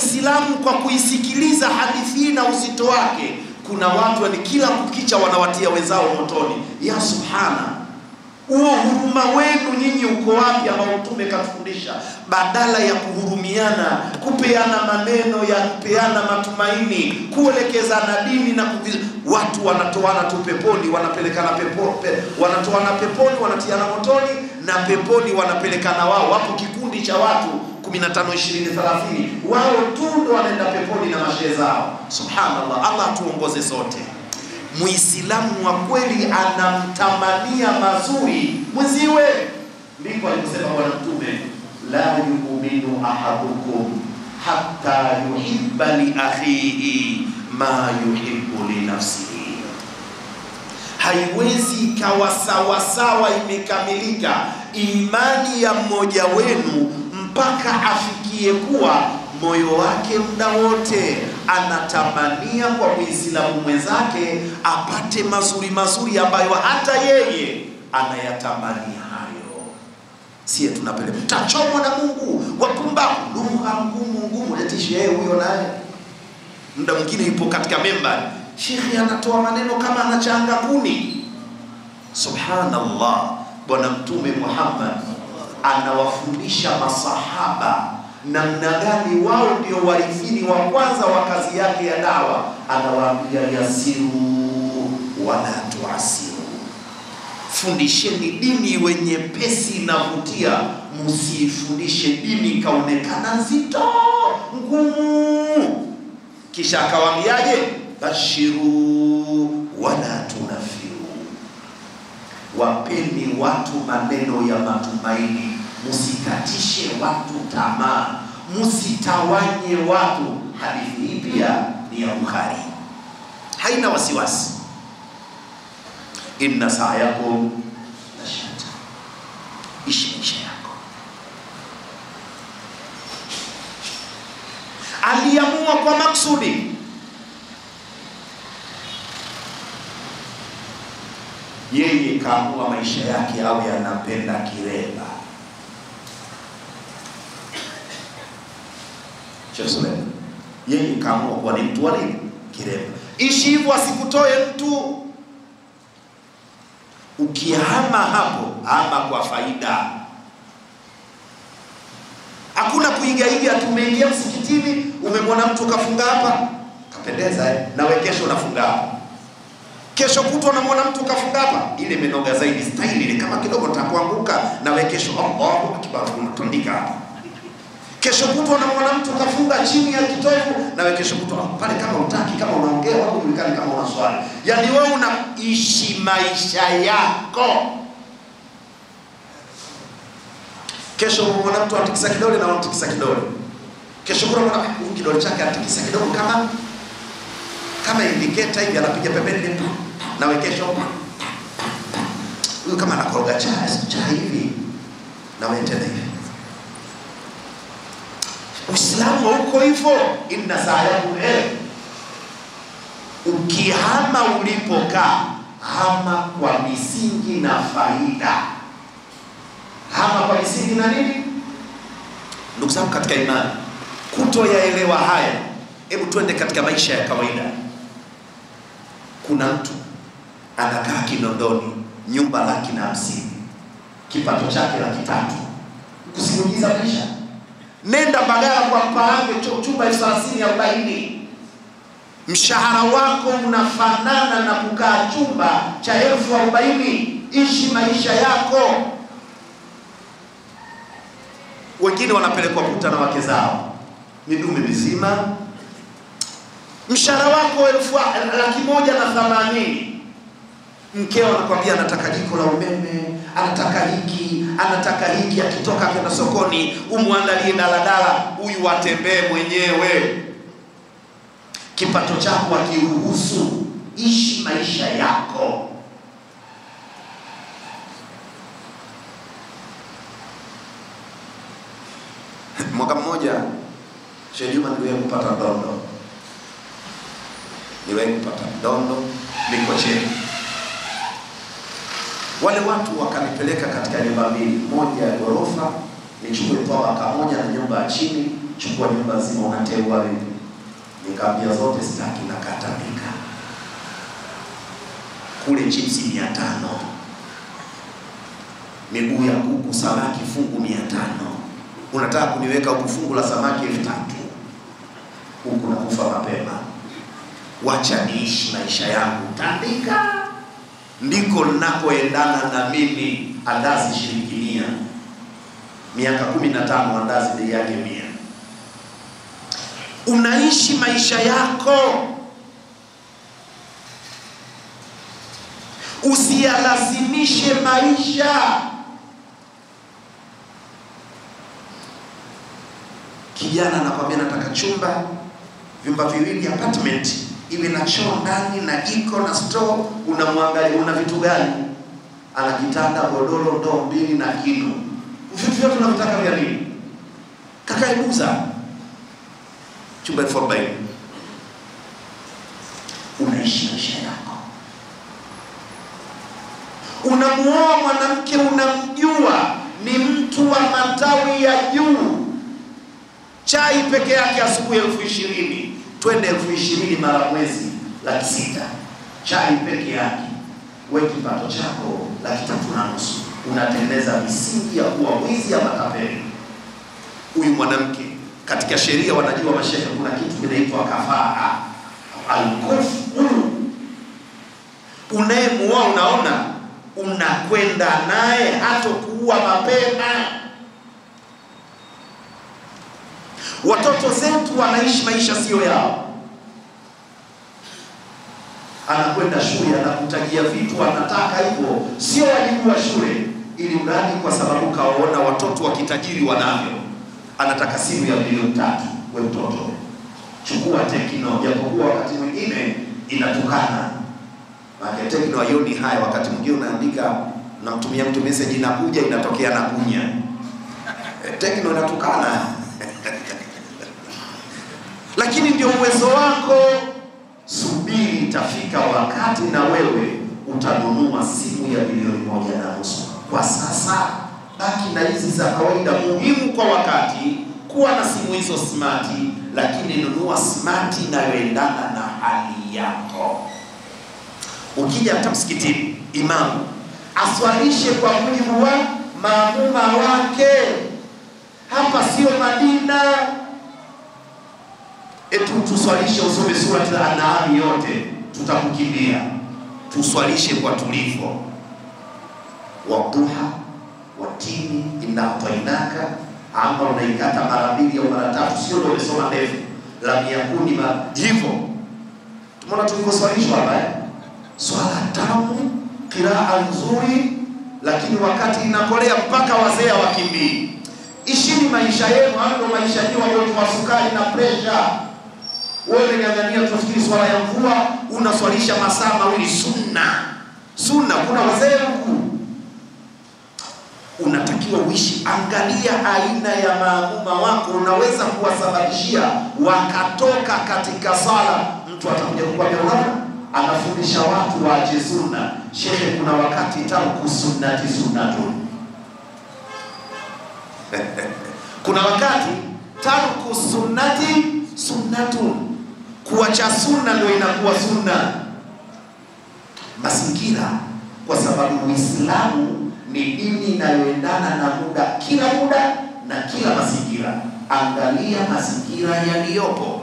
Waislamu kwa kuisikiliza hadithi na uzito wake, kuna watu ni kila kukicha wanawatia wenzao motoni. Ya subhana, huo huruma wenu nyinyi uko wapi ambao Mtume katufundisha? Badala ya kuhurumiana, kupeana maneno ya kupeana matumaini, kuelekezana dini na watu wanatoana tu peponi, wanapelekana wanatoana peponi, wanatiana motoni, na peponi wanapelekana wao. Wapo kikundi cha watu 15, 20, 30, wao tu ndo wanaenda peponi na mashehe zao. Subhanallah, Allah tuongoze sote. Muislamu wa kweli anamtamania mazuri mwenziwe. Ndiko aliposema Bwana Mtume, la yu'minu ahadukum hatta yuhibba li akhihi ma yuhibbu li nafsihi. Haiwezi kawa sawa sawa imekamilika imani ya mmoja wenu mpaka afikie kuwa moyo wake muda wote anatamania kwa Muislamu mwenzake apate mazuri mazuri ambayo hata yeye anayatamania hayo. Sie tunapeleka tachomwa na Mungu, wapumbavu, lugha ngumu letishe yeye huyo naye. Muda mwingine yupo katika membari, shekhi anatoa maneno kama anachanga kuni. Subhanallah, Bwana Mtume Muhammad anawafundisha masahaba namna gani wao ndio warithini wa kwanza wa kazi yake ya dawa. Anawaambia yasiru wala tuasiru, fundisheni dini wenye pesi inavutia, msifundishe dini kaonekana nzito ngumu. Kisha akawaambiaje? bashiru wala tunafiru, wapeni watu maneno ya matumaini, musikatishe watu tamaa, musitawanye watu. Hadithi hii pia ni ya Bukhari, haina wasiwasi. Inna sa'yakum lashatta, ishi maisha yako. Aliamua kwa maksudi, yeye kaamua maisha yake awe anapenda kireba. Yeye kaamua kwa ni mtu wa nini? Kireba. Ishi hivyo, asikutoe mtu. Ukihama hapo, ama kwa faida. Hakuna kuigaiga. Tumeingia msikitini, umemwona mtu kafunga hapa, kapendeza na wewe kesho unafunga hapa. Kesho kutwa unamwona mtu kafunga hapa, ile imenoga zaidi, style ile kama kidogo nitakuanguka, na wewe kesho Allahu akbar unatundika hapa. Kesho kutwa unamwona mtu kafunga chini ya kitovu, na wewe kesho kutwa pale kama utaki, kama unaongea au ulikani kama una swali. Yaani wewe unaishi maisha yako. Kesho unamwona mtu atikisa kidole na unatikisa kidole. Kesho kutwa unamwona kidole chake atikisa kidogo kama indicator hivi, anapiga pembeni tu, na wewe kesho huyu kama anakoroga chai hivi, na wewe tena hivi. Uislamu uko hivyo. Inna sa'yakum, ukihama ulipokaa, hama kwa misingi na faida. Hama kwa misingi na nini? Ndugu zangu katika imani, kutoyaelewa haya, hebu twende katika maisha ya kawaida. Kuna mtu anakaa Kinondoni, nyumba 150,000, kipato chake 300,000. Kusimuliza maisha. Nenda Bagala kwa Mparange, chumba 30,000, 40. Mshahara wako unafanana na kukaa chumba cha 40,000. Ishi maisha yako. Wengine wanapelekwa kuta na wake zao, midume mizima. Mshahara wako 180,000. Mkeo anakuambia anataka jiko la umeme, anataka hiki, akitoka kwenda sokoni umuandalie daladala, huyu atembee mwenyewe. Kipato chako akiruhusu, ishi maisha yako. Mwaka mmoja Sheikh Juma niliwahi kupata dondo Mikocheni. Wale watu wakanipeleka katika nyumba mbili, moja ya ghorofa, nichukue pawaka moja na nyumba ya chini, chukua nyumba nzima unateua wewe. Nikamwambia zote sitaki, na katabika. Kule chipsi 500. Miguu ya kuku samaki fungu 500. Unataka kuniweka huku fungu la samaki 3000. Huku nakufa mapema. Wacha niishi maisha yangu. Tandika. Ndiko ninakoendana na mimi. Andazi shilingi 100. Miaka 15 andazi bei yake 100. Unaishi maisha yako. Usiyalazimishe maisha. Kijana anakwambia nataka chumba, vyumba viwili, apartment iwe na choo ndani na iko na store. Unamwangalia una vitu gani? Ana kitanda, godoro, ndoo 2 na kino. Vitu vyote unataka vya nini? Kaka ibuza. Chumba 4x. Unaishi maisha yako. Unamuoa mwanamke unamjua ni mtu wa matawi ya juu. Chai peke yake asubuhi 20,000, twende 20,000 mara mwezi 600,000. Chai peke yake. Wewe kipato chako 3,500. Unatengeneza misingi ya kuwa mwizi ama tapeli. Huyu mwanamke katika sheria wanajua mashehe kuna kitu kinaitwa kafaa. Al-kufu. Unayemuoa unaona unakwenda naye hata kuua mapema. Watoto zetu wanaishi maisha sio yao. Anakwenda shule, anakutajia vitu anataka hivyo, sio wajibu wa shule, ili mradi kwa sababu kaona watoto wa kitajiri wanavyo. Anataka simu ya milioni 3. Wewe mtoto chukua Tecno, japokuwa wakati mwingine inatukana. Maana Tecno hayoni haya, wakati mwingine unaandika unamtumia mtu message inakuja inatokea na kunya. Tecno inatukana. Lakini ndio uwezo wako. Subiri, itafika wakati na wewe utanunua simu ya milioni 1.5. Kwa sasa baki na hizi za kawaida. Muhimu kwa wakati kuwa na simu hizo smart, lakini nunua smart inayoendana na hali yako. Ukija hata msikitini, imamu aswalishe kwa mujibu wa maamuma wake. Hapa sio Madina. Tuswalishe usome sura Al-An'am yote, tutakukimbia. Tuswalishe kwa tulivu. Wadhuha, watini, inna atainaka. Ama unaikata mara 2 au mara 3, sio ndio umesoma ndefu. Lam yakuni hivyo. Tumeona tulivyoswalishwa hapa swala tamu, qiraa nzuri, lakini wakati inakolea mpaka wazee wakimbii. Ishini maisha yenu, hayo maisha yenu waliokuwa sukari na pressure. Wewe unang'ang'ania tufikiri swala ya mvua, unaswalisha masaa 2 sunna. Sunna kuna wazee huku. Unatakiwa uishi, angalia aina ya maamuma wako, unaweza kuwasababishia wakatoka katika sala. Mtu atakuja kukwambia unaona anafundisha watu waache sunna. Shehe, kuna wakati tarku sunnati sunnatun. Kuna wakati tarku sunnati sunnatun. Kuacha sunna ndio inakuwa sunna. Mazingira, kwa sababu Uislamu ni dini inayoendana na muda, kila muda na kila mazingira. Angalia mazingira yaliyopo.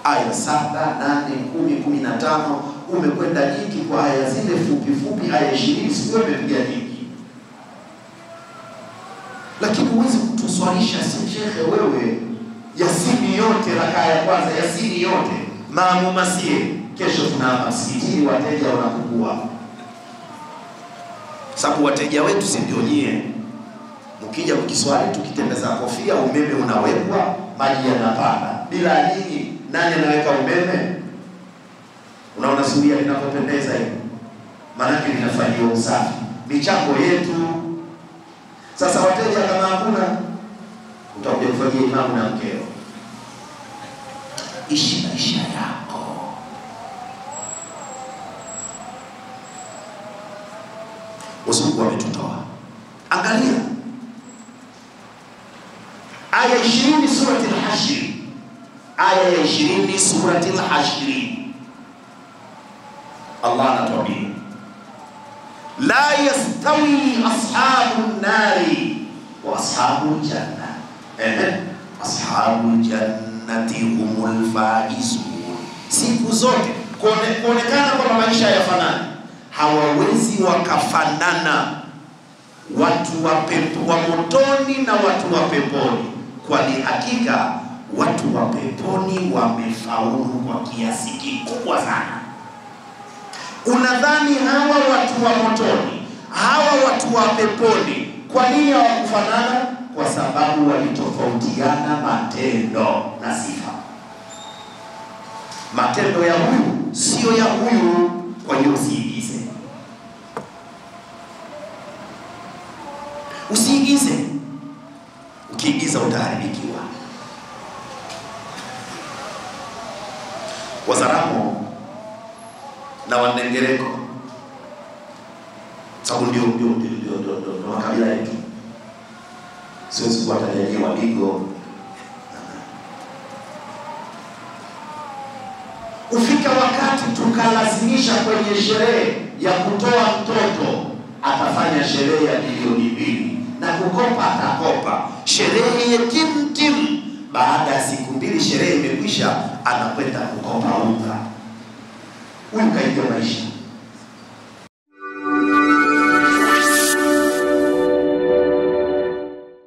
Aya 7, 8, 10, 15 umekwenda nyingi kwa aya zile fupi fupi, aya 20 sio umepiga nyingi. Lakini huwezi kutuswalisha shehe wewe Yasini yote rakaa ya kwanza, Yasini yote maamuma sie. Kesho tunaama msikitini, wateja wanapungua. Sababu wateja wetu si ndio nyie. Mkija mkiswali tukitembeza kofia, umeme unawekwa, maji yanapanda. Bila nyinyi nani anaweka umeme? Unaona zulia linapopendeza hivi, maana linafanyiwa usafi, michango yetu. Sasa wateja kama hakuna, utakuja kufanyia imamu na mkeo. Ishi maisha yako. Usiku wametutoa. Angalia aya 20 surati al-Hashr, aya ya 20 surati al-Hashr, Allah anatuambia la yastawi ashabun nari wa ashabul janna, ashabul jannati humul faizun. Siku zote kuonekana kwamba maisha yafanani, hawawezi wakafanana watu wa motoni na watu wa peponi, kwani hakika watu wa peponi wamefaulu kwa kiasi kikubwa sana. Unadhani hawa watu wa motoni, hawa watu wa peponi, kwa nini hawakufanana? Kwa sababu walitofautiana matendo na sifa. Matendo ya huyu sio ya huyu, kwa hiyo usiigize. Usiigize. Ukiigiza utaharibikiwa. Wazaramo na Wandengereko, sababu ndio makabila yetu. Siwezi kuwataja Wadigo. Ufika wakati tukalazimisha kwenye sherehe ya kutoa mtoto, atafanya sherehe ya milioni 2 na kukopa atakopa. Sherehe ya tim. Baada ya siku 2 sherehe imekwisha, anakwenda kukopa unga. Huyu kaingia maisha.